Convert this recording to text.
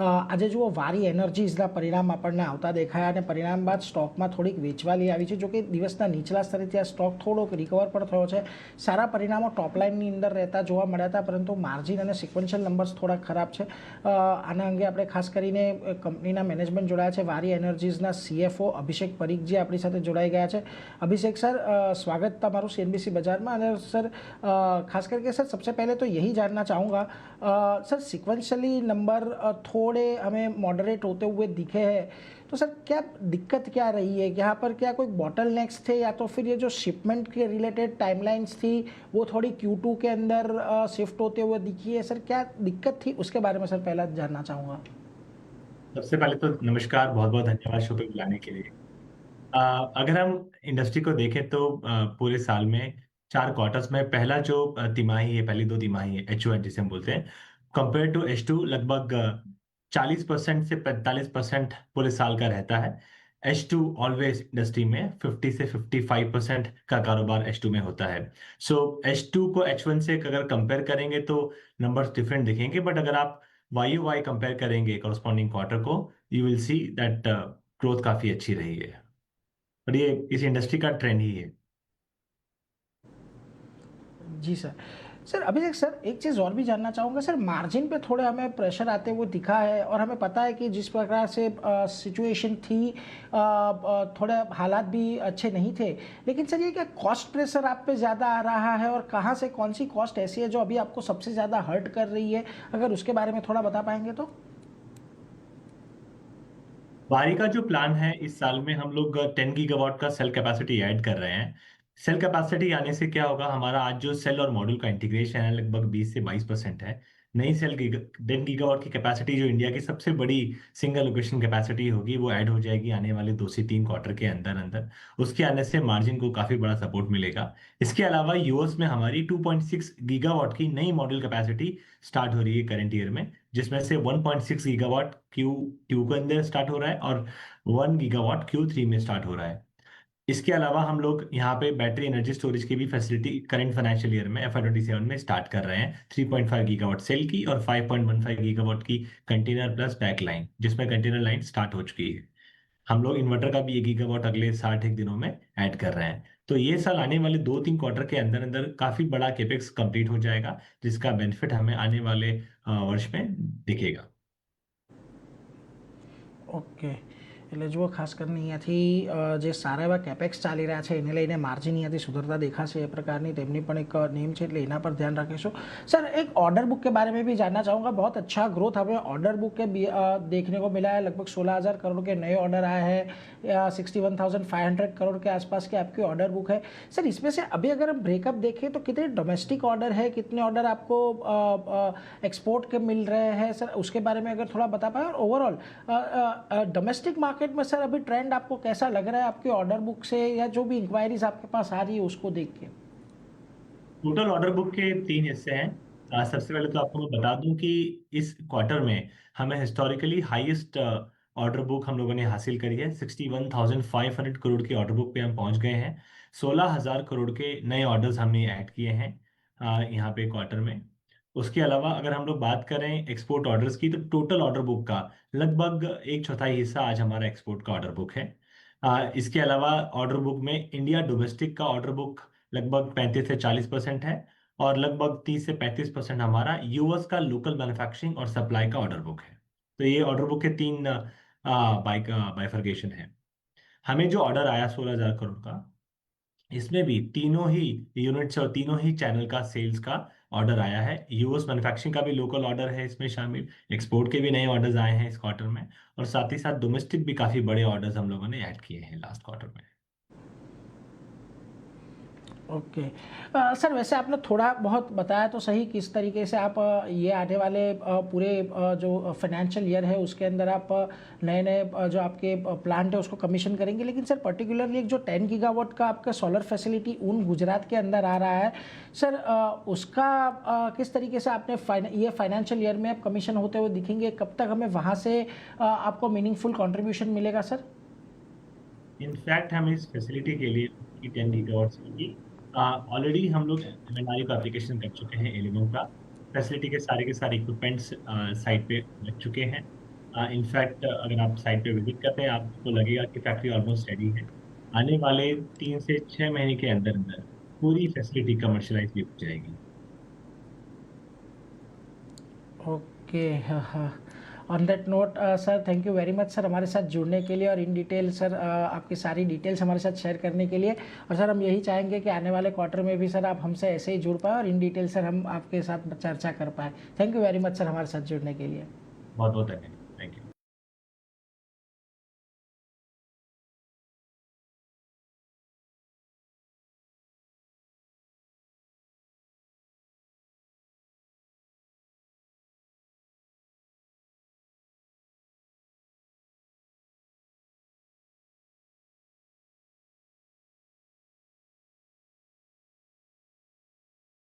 આજે જુઓ વારી એનર્જીઝના પરિણામ આપણને આવતા દેખાયા અને પરિણામ બાદ સ્ટોકમાં થોડીક વેચવાલી આવી છે. જો કે દિવસના નીચલા સ્તરેથી આ સ્ટોક થોડોક રિકવર પણ થયો છે. સારા પરિણામો ટોપલાઇનની અંદર રહેતા જોવા મળ્યા હતા, પરંતુ માર્જિન અને સિક્વન્શિયલ નંબર્સ થોડા ખરાબ છે. આના અંગે આપણે ખાસ કરીને કંપનીના મેનેજમેન્ટ જોડાયા છે. વારી એનર્જીઝના CFO અભિષેક પરીખજી આપણી સાથે જોડાઈ ગયા છે. अभिषेक सर, स्वागत તમારું CNBC बाजार में। और सर खास करके सर सबसे पहले तो यही जानना चाहूँगा सर, सिक्वेंशली नंबर थोड़े हमें मॉडरेट होते हुए दिखे हैं, तो सर क्या दिक्कत क्या रही है यहाँ पर? क्या कोई बॉटल नेक्स थे या तो फिर ये जो शिपमेंट के रिलेटेड टाइमलाइंस थी वो थोड़ी Q2 के अंदर शिफ्ट होते हुए दिखी है? सर क्या दिक्कत थी उसके बारे में सर पहला जानना चाहूँगा। सबसे पहले तो नमस्कार, बहुत बहुत धन्यवाद शो पे बुलाने के लिए। अगर हम इंडस्ट्री को देखें तो पूरे साल में 4 क्वार्टर्स में पहला जो तिमाही है, पहली 2 तिमाही है, H1 जिसे हम बोलते हैं, कंपेयर टू H2 लगभग 40% से 45% पूरे साल का रहता है। H2 ऑलवेज इंडस्ट्री में 50 से 55% का कारोबार H2 में होता है। सो H2 को H1 से अगर कंपेयर करेंगे तो नंबर्स डिफरेंट दिखेंगे, बट अगर आप YOY कंपेयर करेंगे कॉरस्पॉन्डिंग क्वार्टर को, you will see that growth काफी अच्छी रही है। और ये इस इंडस्ट्री का ट्रेंड ही है। जी सर। सर अभिषेक सर, एक चीज़ और भी जानना चाहूँगा सर, मार्जिन पे थोड़े हमें प्रेशर आते हुए दिखा है और हमें पता है कि जिस प्रकार से सिचुएशन थी, थोड़े हालात भी अच्छे नहीं थे, लेकिन सर ये क्या कॉस्ट प्रेशर आप पे ज़्यादा आ रहा है और कहाँ से, कौन सी कॉस्ट ऐसी है जो अभी आपको सबसे ज़्यादा हर्ट कर रही है? अगर उसके बारे में थोड़ा बता पाएंगे तो। वारी का जो प्लान है, इस साल में हम लोग 10 गीगावाट का सेल कैपेसिटी ऐड कर रहे हैं। सेल कैपेसिटी आने से क्या होगा, हमारा आज जो सेल और मॉड्यूल का इंटीग्रेशन है लगभग 20 से 22% है। नई 10 गीगावाट की कैपेसिटी जो इंडिया की सबसे बड़ी सिंगल लोकेशन कैपेसिटी होगी, वो ऐड हो जाएगी आने वाले 2 से 3 क्वार्टर के अंदर अंदर। उसके आने से मार्जिन को काफी बड़ा सपोर्ट मिलेगा। इसके अलावा यूएस में हमारी 2.6 गीगावाट की नई मॉड्यूल कैपेसिटी स्टार्ट हो रही है करंट ईयर में, जिसमें से 1.6 गीगावाट Q2 के अंदर स्टार्ट हो रहा है और 1 गीगावाट Q3 में स्टार्ट हो रहा है। इसके अलावा हम लोग यहाँ पे बैटरी एनर्जी स्टोरेज की भी फैसिलिटी करंट फाइनेंशियल ईयर में FY27 में स्टार्ट कर रहे हैं, 3.5 गीगावाट सेल की और 5.15 गीगावाट की कंटेनर प्लस बैक लाइन, जिसमें कंटेनर लाइन स्टार्ट हो चुकी है। हम लोग इन्वर्टर का भी 1 गीगावाट अगले 60 दिनों में ऐड कर रहे हैं। तो ये साल आने वाले 2-3 क्वार्टर के अंदर अंदर काफी बड़ा केपेक्स कंप्लीट हो जाएगा, जिसका बेनिफिट हमें आने वाले वर्ष में दिखेगा। ओके, એટલે જુઓ ખાસ કરીને અહીંયાથી જે સારા એવા કેપેક્સ ચાલી રહ્યા છે એને લઈને માર્જિન અહીંયાથી સુધરતા દેખાશે, એ પ્રકારની તેમની પણ એક નેમ છે, એટલે એના પર ध्यान रखीશું। सर एक ऑर्डर बुक के बारे में भी जानना चाहूँगा। बहुत अच्छा ग्रोथ हमें ऑर्डर बुक के देखने को मिला है। लगभग 16,000 करोड़ के नए ऑर्डर आए हैं, 61,500 करोड़ के आसपास की आपकी ऑर्डर बुक है। सर इसमें से अभी अगर हम ब्रेकअप देखें तो कितने डोमेस्टिक ऑर्डर है, कितने ऑर्डर आपको एक्सपोर्ट के मिल रहे हैं सर, उसके बारे में अगर थोड़ा बता पाए। और ओवरऑल डोमेस्टिक मार्केट में सर अभी ट्रेंड आपको कैसा लग रहा है आपके ऑर्डर बुक से, या जो भी इंक्वायरीज आपके पास आ रही है उसको देख के? टोटल ऑर्डर बुक के 3 हिस्से हैं। सबसे पहले तो आपको मैं बता दूं कि इस क्वार्टर में हमें हिस्टोरिकली हाईएस्ट ऑर्डर बुक हम लोगों ने हासिल करी है। 61,500 करोड़ की ऑर्डर बुक पे हम पहुंच गए हैं। 16,000 करोड़ के नए ऑर्डर्स हमने ऐड किए हैं यहाँ पे क्वार्टर में। उसके अलावा अगर हम लोग बात करें एक्सपोर्ट ऑर्डर्स की, तो टोटल ऑर्डर बुक का लगभग 1/4 हिस्सा आज हमारा एक्सपोर्ट का ऑर्डर बुक है। इसके अलावा ऑर्डर बुक में इंडिया डोमेस्टिक का ऑर्डर बुक लगभग 35 से 40% है और लगभग 30 से 35% हमारा यूएस का लोकल मैन्युफैक्चरिंग और सप्लाई का ऑर्डर बुक है। तो ये ऑर्डर बुक के 3 बाइफर्केशन है। हमें जो ऑर्डर आया 16,000 करोड़ का, इसमें भी तीनों ही यूनिट्स और तीनों ही चैनल का सेल्स का ऑर्डर आया है। यूएस मैन्युफैक्चरिंग का भी लोकल ऑर्डर है इसमें शामिल, एक्सपोर्ट के भी नए ऑर्डर्स आए हैं इस क्वार्टर में, और साथ ही साथ डोमेस्टिक भी काफी बड़े ऑर्डर्स हम लोगों ने ऐड किए हैं लास्ट क्वार्टर में। ओके सर, वैसे आपने थोड़ा बहुत बताया तो सही किस तरीके से आप ये आने वाले पूरे जो फाइनेंशियल ईयर है उसके अंदर आप नए नए जो आपके प्लांट है उसको कमीशन करेंगे, लेकिन सर पर्टिकुलरली एक जो 10 गीगावाट का आपका सोलर फैसिलिटी ऊन गुजरात के अंदर आ रहा है सर, उसका किस तरीके से आपने ये फाइनेंशियल ईयर में आप कमीशन होते हुए दिखेंगे? कब तक हमें वहाँ से आपको मीनिंगफुल कॉन्ट्रीब्यूशन मिलेगा सर? इनफैक्ट हम इस फैसिलिटी के लिए 10 गीगावाट की ऑलरेडी हम लोग एमएनआरई का एप्लीकेशन कर चुके हैं। एलिमो का फैसिलिटी के सारे इक्विपमेंट्स साइट पे लग चुके हैं। इनफैक्ट अगर आप साइट पे विजिट करते हैं आपको लगेगा कि फैक्ट्री ऑलमोस्ट रेडी है। आने वाले 3 से 6 महीने के अंदर अंदर पूरी फैसिलिटी कमर्शलाइज भी हो जाएगी। ओके, हाँ हाँ। On that note sir, thank you very much sir हमारे साथ जुड़ने के लिए और इन डिटेल सर आपकी सारी डिटेल्स हमारे साथ शेयर करने के लिए। और सर हम यही चाहेंगे कि आने वाले क्वार्टर में भी सर आप हमसे ऐसे ही जुड़ पाए और इन डिटेल सर हम आपके साथ चर्चा कर पाए। Thank you very much sir हमारे साथ जुड़ने के लिए। बहुत बहुत धन्यवाद।